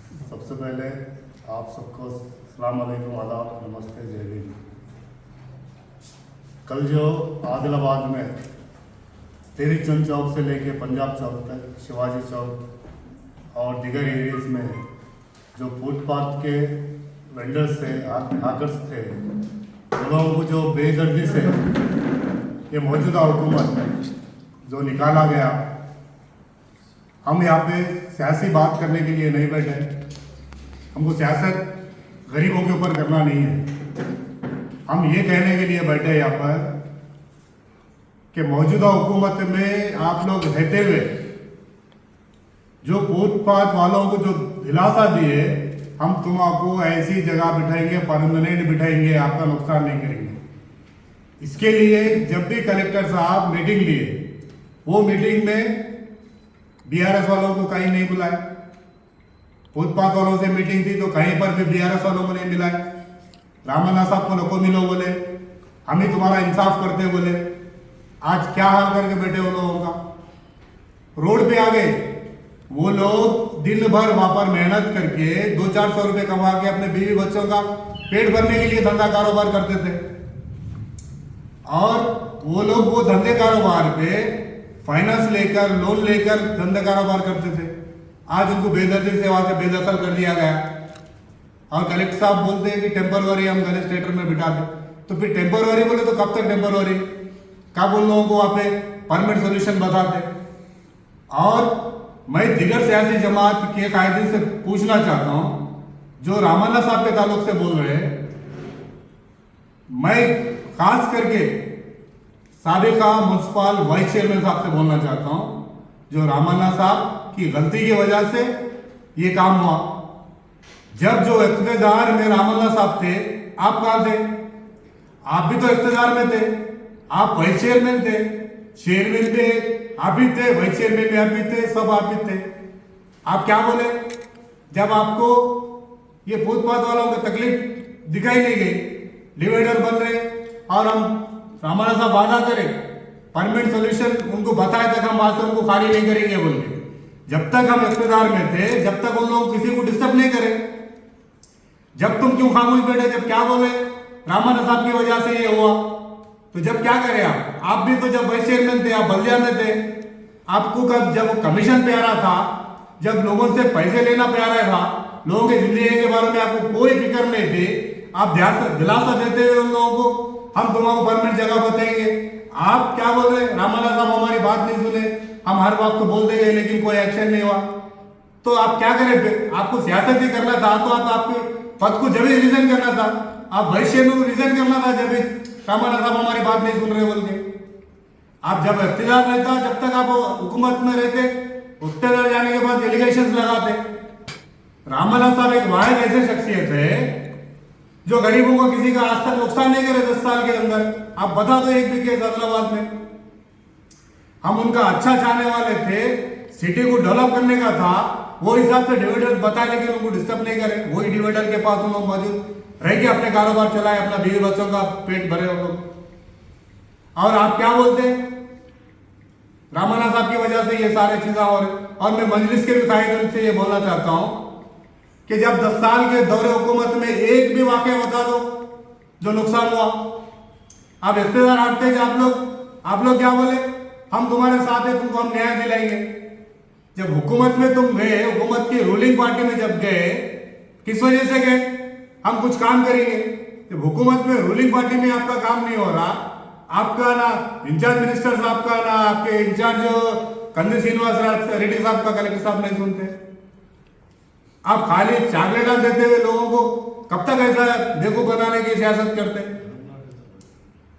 सबसे पहले आप सबको अस्सलाम वालेकुम, आदाब, नमस्ते, जय हिंद। कल जो आदिलाबाद में तेरी चंद चौक से लेके पंजाब चौक तक, शिवाजी चौक और दीगर एरियाज में जो फुटपाथ के वेंडर्स थे, हाकर्स थे, उन लोगों को जो बेदर्दी से ये मौजूदा हुकूमत जो निकाला गया, हम यहाँ पे सियासी बात करने के लिए नहीं बैठे। हमको सियासत गरीबों के ऊपर करना नहीं है। हम ये कहने के लिए बैठे यहाँ पर कि मौजूदा हुकूमत में आप लोग रहते हुए जो फुटपाथ वालों को जो दिलासा दिए, हम तुमको ऐसी जगह बिठाएंगे, परमानेंट बिठाएंगे, आपका नुकसान नहीं करेंगे। इसके लिए जब भी कलेक्टर साहब मीटिंग लिए, वो मीटिंग में बीआरएस वालों को कहीं नहीं बुलाए। फुटपाथ वालों से मीटिंग थी तो कहीं पर भी बीआरएस वालों को नहीं मिलाए। रामन्ना साहब को नको मिलो बोले, हम ही तुम्हारा इंसाफ करते बोले। आज क्या हाल करके बैठे वो लोगों का, रोड पे आ गए। वो लोग दिन भर वहां पर मेहनत करके 200-400 रुपए कमा के अपने बीवी बच्चों का पेट भरने के लिए धंधा कारोबार करते थे, और वो लोग वो धंधे कारोबार पे फाइनेंस लेकर, लोन लेकर धंधा कारोबार करते थे। आज उनको बेदर्दी से वहां से बेदखल कर दिया गया, और कलेक्टर साहब बोलते हैं कि टेम्पररी हम गणेश थिएटर में बिठा दें। तो फिर टेम्पररी बोले तो कब तक टेम्पररी, कब उन लोगों को वहां पे परमानेंट सोल्यूशन बताते। और मैं दिगर सियासी जमात के कायदे से पूछना चाहता हूं, जो रामन्ना साहब के ताल्लुक से बोल रहे हैं, मैं खास करके साबिका म्युनिसिपल वाइस चेयरमैन साहब से बोलना चाहता हूं, जो रामन्ना साहब की गलती की वजह से ये काम हुआ। जब जो इख्तियार में रामन्ना साहब थे, आप कहां थे? आप भी तो इख्तियार में थे, आप वाइस चेयरमैन थे, चेयरमैन पे आप ही थे, वाइस चेयरमैन में आप ही थे, सब आप ही थे। आप क्या बोले जब आपको ये फुटपाथ वालों की तकलीफ दिखाई नहीं गई? डिवाइडर बन रहे और हम रामन्ना साहब वादा करें परमानेंट सोल्यूशन उनको बताए तक हम वहां से उनको खाली नहीं करेंगे बोल के। जब तक हम इख्तियार में थे, जब तक उन लोग किसी को डिस्टर्ब नहीं करें। जब तुम क्यों खामोश बैठे? जब क्या बोले रामन्ना साहब की वजह से ये हुआ, तो जब क्या करें आप भी तो जब वाइस चेयरमैन थे, आप बल्दिया में थे। आपको कब जब कमीशन पे आ रहा था, जब लोगों से पैसे लेना पे आ रहा था, लोगों के जिंदगी के बारे में आपको कोई फिक्र नहीं थी, आप दिलासा देते हुए उन लोगों को हम तुम्हारा परमानेंट जगह बताएंगे। आप क्या बोल रहे? रामन्ना साहब हमारी बात नहीं सुने, हम हर बात को बोलते गए लेकिन कोई एक्शन नहीं हुआ। तो आप क्या करें फिर? आपको सियासत ही करना था तो आप आपके पद को जब ही रिजाइन करना था, आप वाइस चेयरमैन को रिजाइन करना था जब रामन्ना साहब हमारी बात नहीं सुन रहे बोल के। आप जब इख्तियार रहता, जब तक आप हुकूमत में रहते, इख्तियार जाने के बाद एलिगेशंस लगाते। रामन्ना साहब एक वाहिद ऐसे शख्सियत है जो गरीबों को किसी का आज तक नुकसान नहीं करे 10 साल के अंदर। आप बता दो एक भी केस आदिलाबाद में। हम उनका अच्छा चाहने वाले थे, सिटी को डेवलप करने का था, वो हिसाब से डिवाइडर बताए लेकिन उनको डिस्टर्ब नहीं करे। वही डिवाइडर के पास उन लोग मौजूद रह के अपने कारोबार चलाए, अपना बीवी बच्चों का पेट भरे उन लोग। और आप क्या बोलते हैं? रामन्ना साहब की वजह से ये सारे चीजें। और मैं मजलिस के भी कायदे से ये बोलना चाहता हूं कि जब 10 साल के दौरे हुकूमत में एक भी वाकया बता दो जो नुकसान हुआ। आप इख्तियार हटते कि आप लोग क्या बोले? हम तुम्हारे साथ है, तुमको हम न्याय दिलाएंगे। जब हुकूमत में तुम गए, हुकूमत की रूलिंग पार्टी में जब गए, किस वजह से गए? हम कुछ काम करेंगे। जब हुकूमत में रूलिंग पार्टी में आपका काम नहीं हो रहा, आपका ना इंचार्ज मिनिस्टर साहब का, ना आपके इंचार्ज कंदी श्रीनिवास रेड्डी साहब का कलेक्टर साहब नहीं सुनते। आप खाली चॉकलेट देते हुए लोगों को कब तक ऐसा बेवकूफ बनाने की सियासत करते?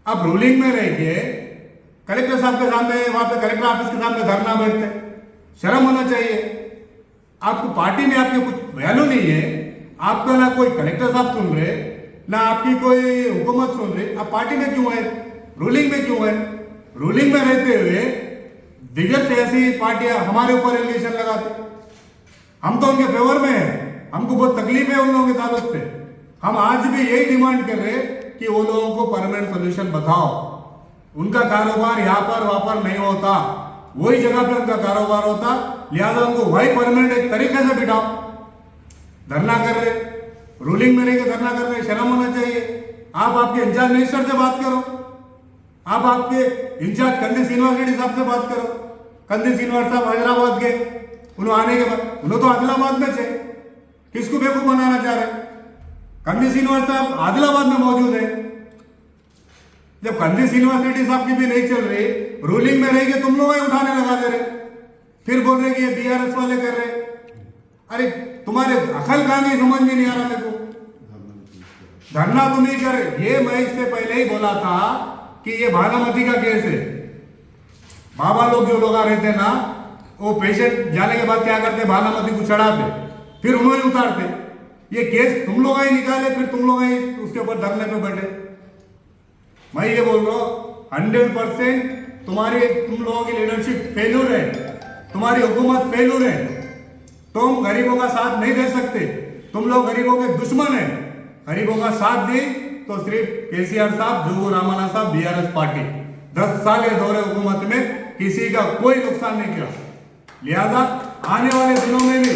आप रूलिंग में रह के कलेक्टर साहब के सामने, वहां पे कलेक्टर ऑफिस के सामने धरना बैठते। शर्म होना चाहिए। आपको पार्टी में आपके कुछ वैल्यू नहीं है। आपका ना कोई कलेक्टर साहब सुन रहे, ना आपकी कोई हुकूमत सुन रही। आप पार्टी में क्यों है? रूलिंग में क्यों है? रूलिंग में रहते हुए दिग्गज सियासी पार्टियां हमारे ऊपर एलिगेशन लगाते। हम तो उनके फेवर में हैं, हमको बहुत तकलीफ है उन लोगों के ताल्लुक से। हम आज भी यही डिमांड कर रहे हैं कि वो लोगों को परमानेंट सोल्यूशन बताओ। उनका कारोबार यहाँ पर वहां पर नहीं होता, वही जगह पे उनका कारोबार होता, लिहाजा उनको वही परमानेंट एक तरीके से बिठाओ। धरना कर रहे, रूलिंग में रह के धरना कर रहे, शर्म होना चाहिए। आप आपके इंचार्ज मिनिस्टर से बात करो, आप आपके इंचार्ज कंदी श्रीनिवास रेड्डी साहब से बात करो। कंदी श्रीनिवास साहब हैदराबाद गए, उन्होंने आने के बाद उन्होंने तो आदिलाबाद में थे, किसको बेवकूफ बनाना चाह रहे? कंदी श्रीनिवास साहब आदिलाबाद में मौजूद है। जब कंदी श्रीनिवास रेड्डी साहब की भी नहीं चल रही, रूलिंग में रहेगी, तुम लोग उठाने लगा दे रहे, फिर बोल रहे कि ये बीआरएस वाले कर रहे। अरे तुम्हारे अकल कहां गई, समझ में नहीं आ रहा मेरे को। धरना तुम ही कर रहे। ये मैं इससे पहले ही बोला था कि ये भानुमती का केस है। बाबा लोग जो लोग आ रहे थे ना, वो पेशेंट जाने के बाद क्या करते, भानुमती को चढ़ाते, फिर उन्होंने उतारते। ये केस तुम लोग ही निकाले, फिर तुम लोग ही उसके ऊपर धरने पे बैठे। मैं ये बोल रहा हूं 100% तुम लोगों की लीडरशिप फेल्यूर है, तुम्हारी हुकूमत फेल्यूर है। तुम गरीबों का साथ नहीं दे सकते, तुम लोग गरीबों के दुश्मन हैं। गरीबों का साथ दी तो सिर्फ केसीआर साहब, जोगू रामाना साहब, बीआरएस पार्टी 10 साल के दौरे हुकूमत में किसी का कोई नुकसान नहीं किया। लिहाजा आने वाले दिनों में भी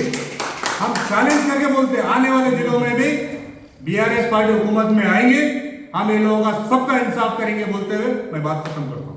हम चैलेंज करके बोलते हैं, आने वाले दिनों में भी बीआरएस पार्टी हुकूमत में आएंगे, हम इन लोगों का सबका इंसाफ करेंगे बोलते हुए मैं बात खत्म करता हूं।